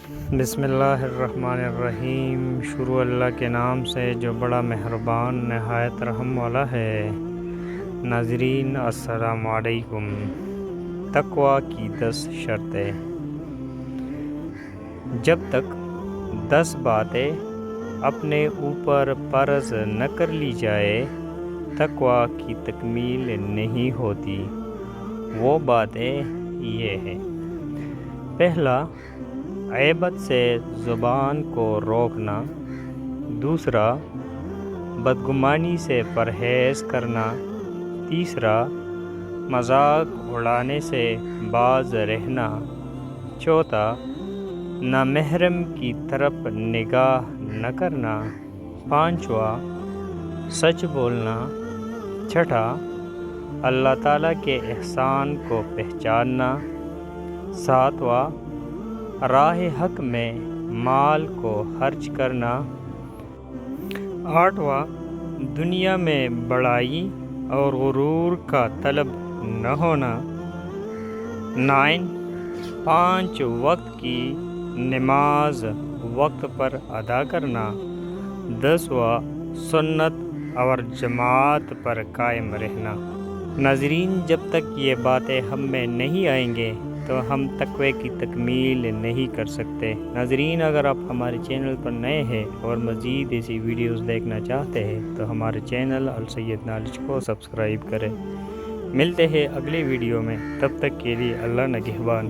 بسم اللہ الرحمن الرحیم۔ شروع اللہ کے نام سے جو بڑا مہربان نہایت رحم والا ہے۔ ناظرین السلام علیکم۔ تقویٰ کی 10 شرطیں۔ جب تک 10 باتیں اپنے اوپر فرض نہ کر لی جائے تقویٰ کی تکمیل نہیں ہوتی۔ وہ باتیں یہ ہیں: پہلا، غیبت سے زبان کو روکنا۔ دوسرا، بدگمانی سے پرہیز کرنا۔ تیسرا، مذاق اڑانے سے باز رہنا۔ چوتھا، نامحرم کی طرف نگاہ نہ کرنا۔ پانچواں، سچ بولنا۔ چھٹا، اللہ تعالیٰ کے احسان کو پہچاننا۔ ساتواں، راہ حق میں مال کو خرچ کرنا۔ آٹھواں، دنیا میں بڑائی اور غرور کا طلب نہ ہونا۔ 5 وقت کی نماز وقت پر ادا کرنا۔ 10واں، سنت اور جماعت پر قائم رہنا۔ ناظرین، جب تک یہ باتیں ہم میں نہیں آئیں گے تو ہم تقوی کی تکمیل نہیں کر سکتے۔ ناظرین، اگر آپ ہمارے چینل پر نئے ہیں اور مزید ایسی ویڈیوز دیکھنا چاہتے ہیں تو ہمارے چینل السید نالج کو سبسکرائب کریں۔ ملتے ہیں اگلی ویڈیو میں، تب تک کے لیے اللہ نگہبان۔